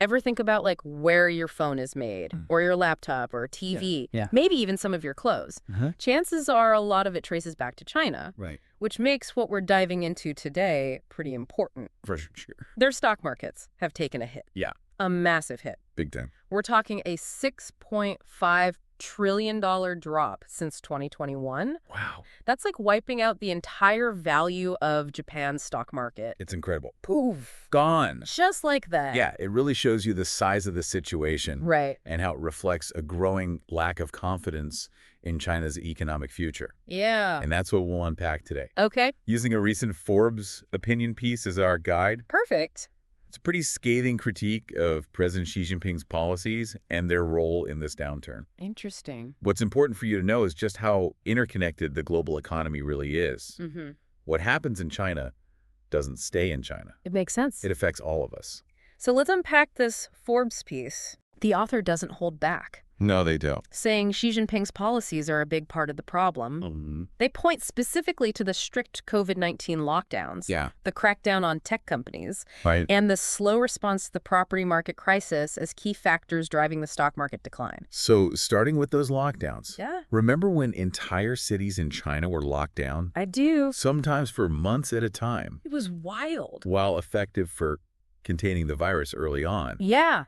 Ever think about like where your phone is made or your laptop or TV, Yeah. maybe even some of your clothes? Chances are a lot of it traces back to China, Right. which makes what we're diving into today pretty important. For sure. Their stock markets have taken a hit. Yeah. A massive hit. Big time. We're talking a $6.5 trillion drop since 2021. Wow. That's like wiping out the entire value of Japan's stock market. It's incredible. Poof. Gone. Just like that. Yeah, it really shows you the size of the situation. Right. And how it reflects a growing lack of confidence in China's economic future. Yeah. And that's what we'll unpack today. Okay. Using a recent Forbes opinion piece as our guide. Perfect. It's a pretty scathing critique of President Xi Jinping's policies and their role in this downturn. Interesting. What's important for you to know is just how interconnected the global economy really is. What happens in China doesn't stay in China. It makes sense. It affects all of us. So let's unpack this Forbes piece. The author doesn't hold back, No, they don't. saying Xi Jinping's policies are a big part of the problem. They point specifically to the strict COVID-19 lockdowns, Yeah. the crackdown on tech companies, Right. and the slow response to the property market crisis as key factors driving the stock market decline. So starting with those lockdowns. Yeah. Remember when entire cities in China were locked down? I do. Sometimes for months at a time. It was wild. While effective for containing the virus early on. Yeah.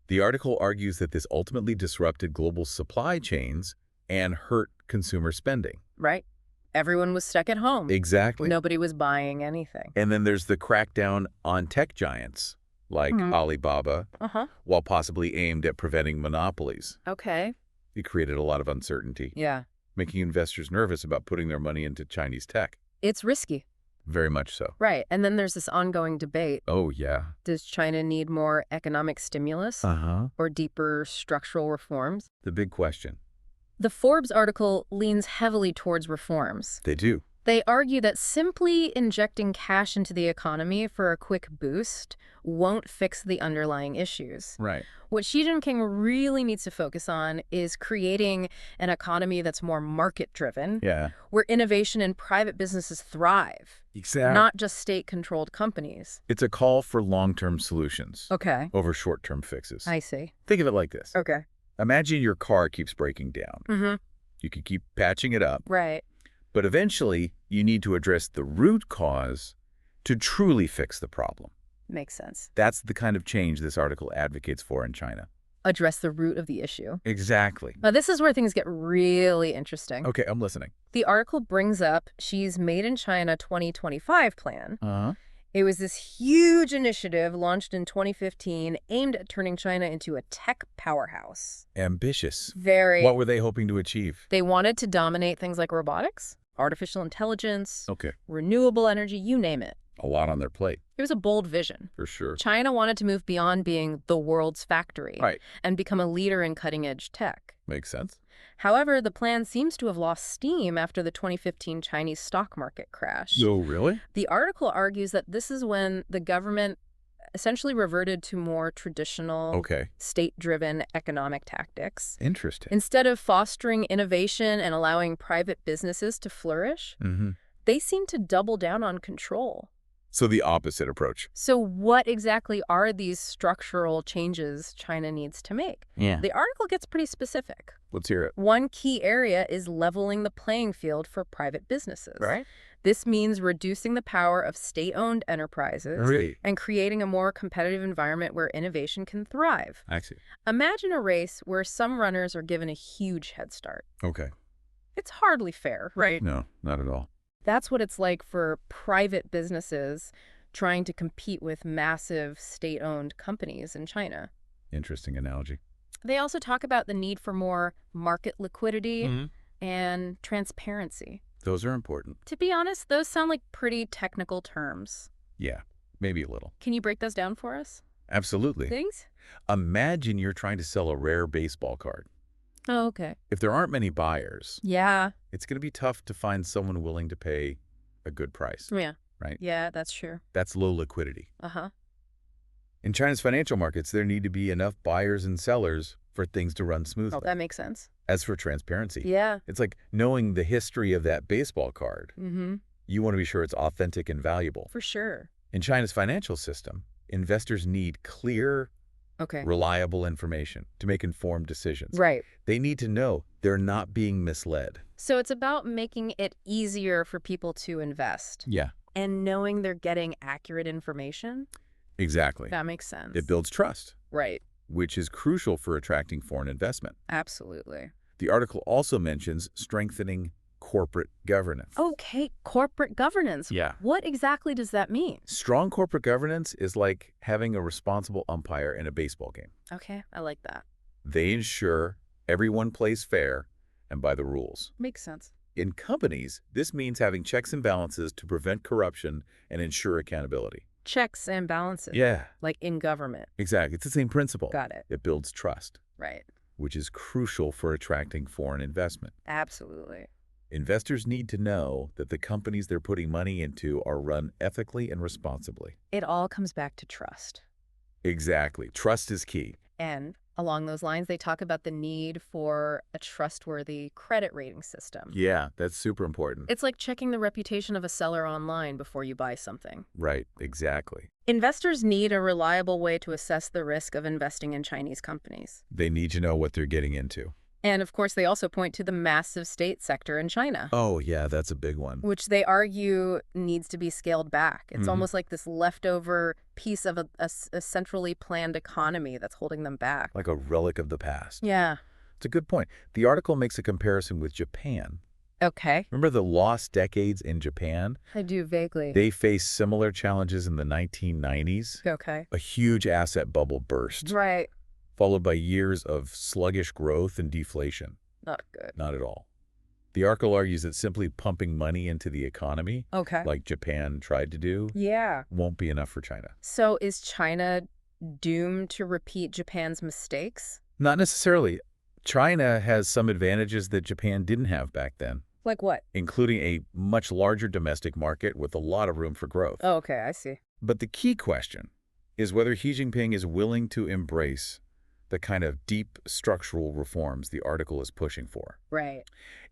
The article argues that this ultimately disrupted global supply chains and hurt consumer spending. Right. Everyone was stuck at home. Exactly. Nobody was buying anything. And then there's the crackdown on tech giants like Alibaba, while possibly aimed at preventing monopolies. Okay. It created a lot of uncertainty, Yeah. making investors nervous about putting their money into Chinese tech. It's risky. Very much so. Right. And then there's this ongoing debate. Oh, yeah. Does China need more economic stimulus or deeper structural reforms? The big question. The Forbes article leans heavily towards reforms. They do. They argue that simply injecting cash into the economy for a quick boost won't fix the underlying issues. Right. What Xi Jinping really needs to focus on is creating an economy that's more market-driven, Yeah. where innovation and private businesses thrive, Exactly. not just state-controlled companies. It's a call for long-term solutions Okay. over short-term fixes. I see. Think of it like this. Okay. Imagine your car keeps breaking down. You could keep patching it up, Right. but eventually you need to address the root cause to truly fix the problem. Makes sense. That's the kind of change this article advocates for in China. Address the root of the issue. Exactly. Now, this is where things get really interesting. Okay, I'm listening. The article brings up Xi's Made in China 2025 plan. It was this huge initiative launched in 2015 aimed at turning China into a tech powerhouse. Ambitious. Very. What were they hoping to achieve? They wanted to dominate things like robotics, artificial intelligence, Okay. renewable energy, you name it. A lot on their plate. It was a bold vision. For sure. China wanted to move beyond being the world's factory Right. and become a leader in cutting-edge tech. Makes sense. However, the plan seems to have lost steam after the 2015 Chinese stock market crash. No, really? The article argues that this is when the government essentially reverted to more traditional, state-driven economic tactics. Interesting. Instead of fostering innovation and allowing private businesses to flourish, they seem to double down on control. So the opposite approach. So what exactly are these structural changes China needs to make? Yeah. The article gets pretty specific. Let's hear it. One key area is leveling the playing field for private businesses. Right. This means reducing the power of state-owned enterprises and creating a more competitive environment where innovation can thrive. I see. Imagine a race where some runners are given a huge head start. Okay. It's hardly fair, right? No, not at all. That's what it's like for private businesses trying to compete with massive state-owned companies in China. Interesting analogy. They also talk about the need for more market liquidity and transparency. Those are important. To be honest, those sound like pretty technical terms. Yeah, maybe a little. Can you break those down for us? Absolutely. Things? Imagine you're trying to sell a rare baseball card. Oh, okay. If there aren't many buyers, Yeah. it's going to be tough to find someone willing to pay a good price. Yeah. Right? Yeah, that's true. That's low liquidity. Uh-huh. In China's financial markets, there need to be enough buyers and sellers for things to run smoothly. Oh, that makes sense. As for transparency, Yeah. it's like knowing the history of that baseball card. You want to be sure it's authentic and valuable. For sure. In China's financial system, investors need clear, Okay. reliable information to make informed decisions. Right. They need to know they're not being misled. So it's about making it easier for people to invest Yeah, and knowing they're getting accurate information. exactly. That makes sense. It builds trust, Right. which is crucial for attracting foreign investment. Absolutely. The article also mentions strengthening corporate governance. Okay, corporate governance. Yeah. What exactly does that mean? Strong corporate governance is like having a responsible umpire in a baseball game. Okay, I like that. They ensure everyone plays fair and by the rules. Makes sense. In companies, this means having checks and balances to prevent corruption and ensure accountability. Checks and balances. Yeah, Like in government. exactly. It's the same principle. Got it. It builds trust, Right. which is crucial for attracting foreign investment. Absolutely. Investors need to know that the companies they're putting money into are run ethically and responsibly. It all comes back to trust. Exactly. Trust is key. And along those lines, they talk about the need for a trustworthy credit rating system. Yeah, that's super important. It's like checking the reputation of a seller online before you buy something. Right, exactly. Investors need a reliable way to assess the risk of investing in Chinese companies. They need to know what they're getting into. And of course, they also point to the massive state sector in China, Oh, yeah, that's a big one. which they argue needs to be scaled back. It's Mhm. almost like this leftover piece of a centrally planned economy that's holding them back. Like a relic of the past. Yeah. It's a good point. The article makes a comparison with Japan. Okay. Remember the lost decades in Japan? I do vaguely. They faced similar challenges in the 1990s. Okay. A huge asset bubble burst, Right. followed by years of sluggish growth and deflation. Not good. Not at all. The article argues that simply pumping money into the economy, Okay. like Japan tried to do, Yeah. won't be enough for China. So is China doomed to repeat Japan's mistakes? Not necessarily. China has some advantages that Japan didn't have back then, Like what? including a much larger domestic market with a lot of room for growth. Oh, okay, I see. But the key question is whether Xi Jinping is willing to embrace the kind of deep structural reforms the article is pushing for. Right.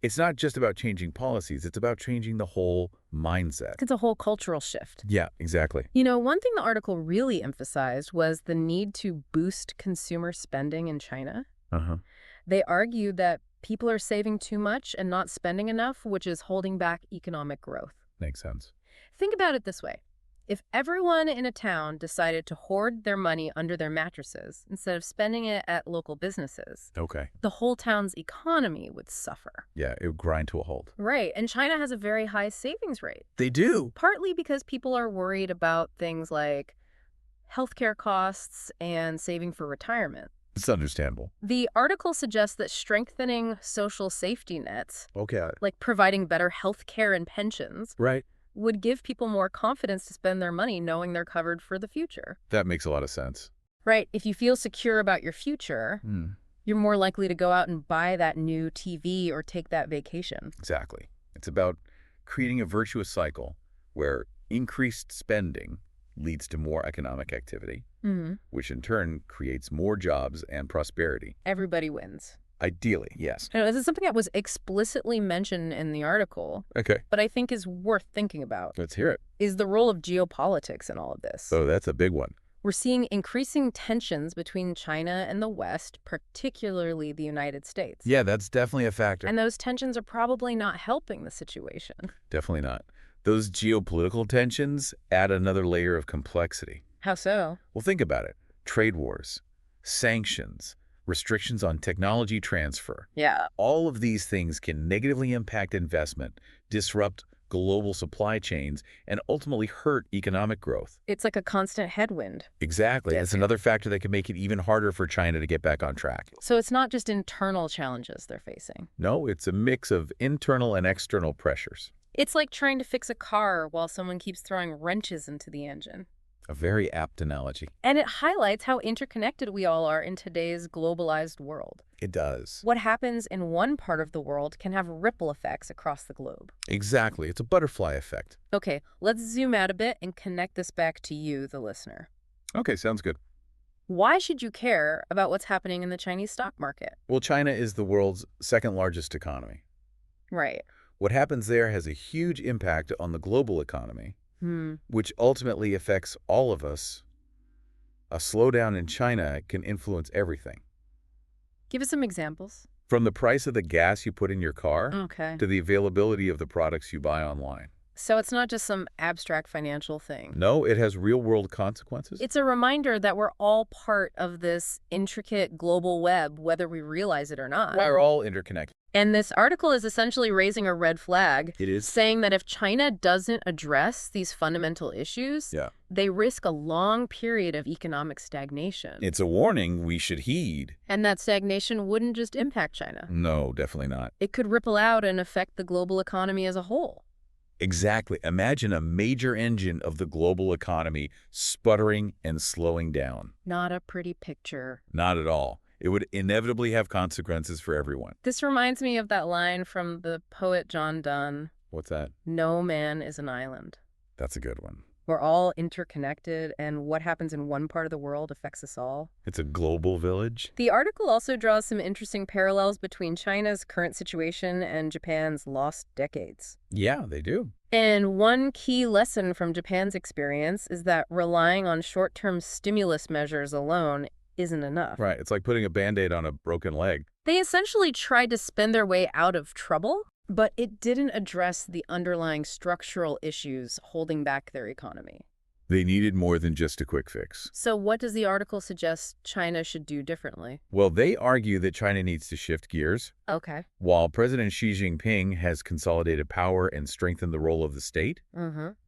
It's not just about changing policies, it's about changing the whole mindset. It's a whole cultural shift. Yeah, exactly. You know, one thing the article really emphasized was the need to boost consumer spending in China. Uh-huh. They argued that people are saving too much and not spending enough, which is holding back economic growth. Makes sense. Think about it this way. If everyone in a town decided to hoard their money under their mattresses instead of spending it at local businesses, Okay. the whole town's economy would suffer. Yeah, it would grind to a halt. Right, and China has a very high savings rate, They do. partly because people are worried about things like healthcare costs and saving for retirement. It's understandable. The article suggests that strengthening social safety nets, Okay. like providing better health care and pensions, Right. would give people more confidence to spend their money knowing they're covered for the future. That makes a lot of sense. Right. If you feel secure about your future, you're more likely to go out and buy that new TV or take that vacation. Exactly. It's about creating a virtuous cycle where increased spending leads to more economic activity, which in turn creates more jobs and prosperity. Everybody wins. Ideally, yes. Now, this is something that was explicitly mentioned in the article, Okay, but I think is worth thinking about, let's hear it. is the role of geopolitics in all of this. Oh, that's a big one. We're seeing increasing tensions between China and the West, particularly the United States. Yeah, that's definitely a factor. And those tensions are probably not helping the situation. Definitely not. Those geopolitical tensions add another layer of complexity. How so? Well, think about it. Trade wars, sanctions, restrictions on technology transfer. Yeah. All of these things can negatively impact investment, disrupt global supply chains, and ultimately hurt economic growth. It's like a constant headwind. Exactly. Yes. It's another factor that can make it even harder for China to get back on track. So it's not just internal challenges they're facing. No, it's a mix of internal and external pressures. It's like trying to fix a car while someone keeps throwing wrenches into the engine. A very apt analogy. And it highlights how interconnected we all are in today's globalized world. It does. What happens in one part of the world can have ripple effects across the globe. Exactly. It's a butterfly effect. Okay, let's zoom out a bit and connect this back to you, the listener. Okay, sounds good. Why should you care about what's happening in the Chinese stock market? Well, China is the world's second largest economy. Right. What happens there has a huge impact on the global economy, which ultimately affects all of us A slowdown in China can influence everything, Give us some examples. from the price of the gas you put in your car Okay. to the availability of the products you buy online. So it's not just some abstract financial thing. No, it has real-world consequences. It's a reminder that we're all part of this intricate global web, whether we realize it or not. We're all interconnected. And this article is essentially raising a red flag. It is. Saying that if China doesn't address these fundamental issues, they risk a long period of economic stagnation. It's a warning we should heed. And that stagnation wouldn't just impact China. No, definitely not. It could ripple out and affect the global economy as a whole. Exactly. Imagine a major engine of the global economy sputtering and slowing down. Not a pretty picture. Not at all. It would inevitably have consequences for everyone. This reminds me of that line from the poet John Donne. What's that? No man is an island. That's a good one. We're all interconnected, and what happens in one part of the world affects us all. It's a global village. The article also draws some interesting parallels between China's current situation and Japan's lost decades. Yeah, they do. And one key lesson from Japan's experience is that relying on short-term stimulus measures alone isn't enough. Right. It's like putting a Band-Aid on a broken leg. They essentially tried to spend their way out of trouble, but it didn't address the underlying structural issues holding back their economy. They needed more than just a quick fix. So what does the article suggest China should do differently? Well, they argue that China needs to shift gears. Okay. While President Xi Jinping has consolidated power and strengthened the role of the state,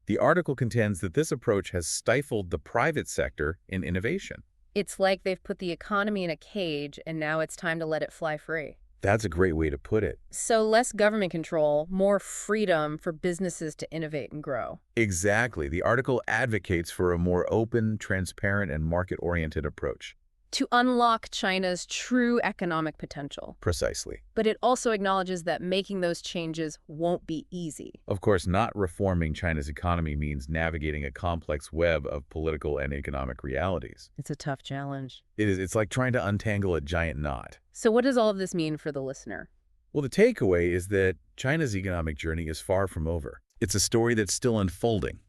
the article contends that this approach has stifled the private sector in innovation. It's like they've put the economy in a cage and now it's time to let it fly free. That's a great way to put it. So less government control, more freedom for businesses to innovate and grow. Exactly. The article advocates for a more open, transparent, and market-oriented approach. To unlock China's true economic potential. Precisely. But it also acknowledges that making those changes won't be easy. Of course, not reforming China's economy means navigating a complex web of political and economic realities. It's a tough challenge. It is. It's like trying to untangle a giant knot. So what does all of this mean for the listener? Well, the takeaway is that China's economic journey is far from over. It's a story that's still unfolding.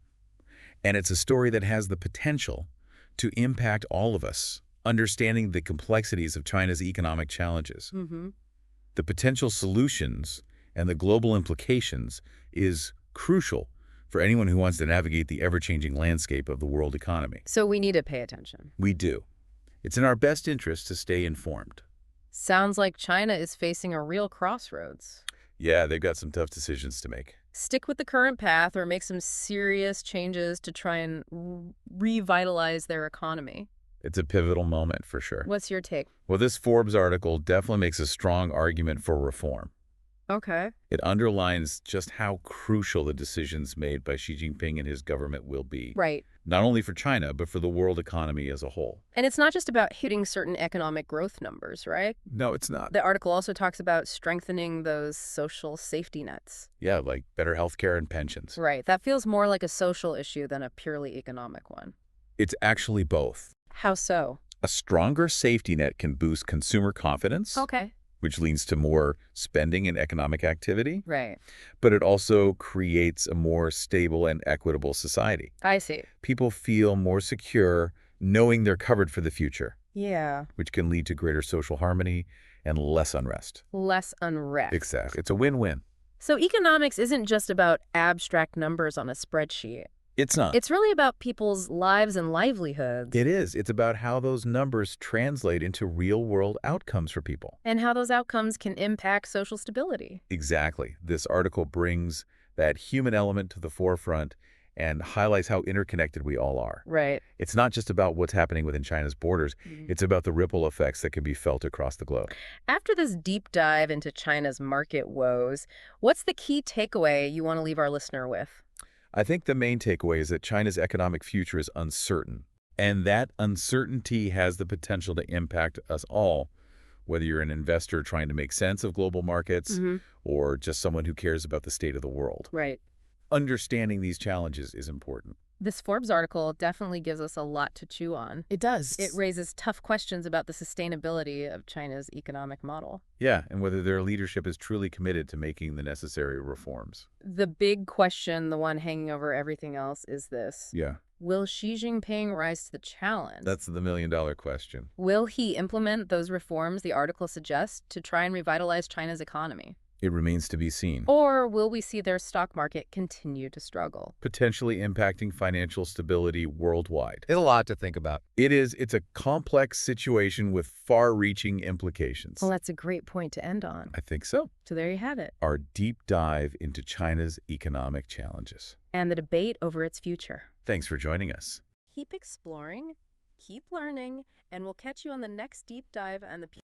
And it's a story that has the potential to impact all of us. Understanding the complexities of China's economic challenges, the potential solutions, and the global implications is crucial for anyone who wants to navigate the ever-changing landscape of the world economy. So we need to pay attention. We do. It's in our best interest to stay informed. Sounds like China is facing a real crossroads. Yeah, they've got some tough decisions to make. Stick with the current path or make some serious changes to try and revitalize their economy. It's a pivotal moment for sure. What's your take? Well, this Forbes article definitely makes a strong argument for reform. Okay. It underlines just how crucial the decisions made by Xi Jinping and his government will be. Right. Not only for China, but for the world economy as a whole. And it's not just about hitting certain economic growth numbers, right? No, it's not. The article also talks about strengthening those social safety nets. Yeah, like better healthcare and pensions. Right. That feels more like a social issue than a purely economic one. It's actually both. How so? A stronger safety net can boost consumer confidence. Okay. Which leads to more spending and economic activity. Right. But it also creates a more stable and equitable society. I see. People feel more secure knowing they're covered for the future. Yeah. Which can lead to greater social harmony and less unrest. Less unrest. Exactly. It's a win-win. So economics isn't just about abstract numbers on a spreadsheet. It's not. It's really about people's lives and livelihoods. It is. It's about how those numbers translate into real-world outcomes for people. And how those outcomes can impact social stability. Exactly. This article brings that human element to the forefront and highlights how interconnected we all are. Right. It's not just about what's happening within China's borders. It's about the ripple effects that can be felt across the globe. After this deep dive into China's market woes, what's the key takeaway you want to leave our listener with? I think the main takeaway is that China's economic future is uncertain, and that uncertainty has the potential to impact us all, whether you're an investor trying to make sense of global markets or just someone who cares about the state of the world. Right. Understanding these challenges is important. This Forbes article definitely gives us a lot to chew on. It does. It raises tough questions about the sustainability of China's economic model. Yeah, and whether their leadership is truly committed to making the necessary reforms. The big question, the one hanging over everything else, is this. Yeah. Will Xi Jinping rise to the challenge? That's the million-dollar question. Will he implement those reforms the article suggests to try and revitalize China's economy? It remains to be seen. Or will we see their stock market continue to struggle? Potentially impacting financial stability worldwide. It's a lot to think about. It's a complex situation with far-reaching implications. Well, that's a great point to end on. I think so. So there you have it. Our deep dive into China's economic challenges. And the debate over its future. Thanks for joining us. Keep exploring, keep learning, and we'll catch you on the next deep dive on the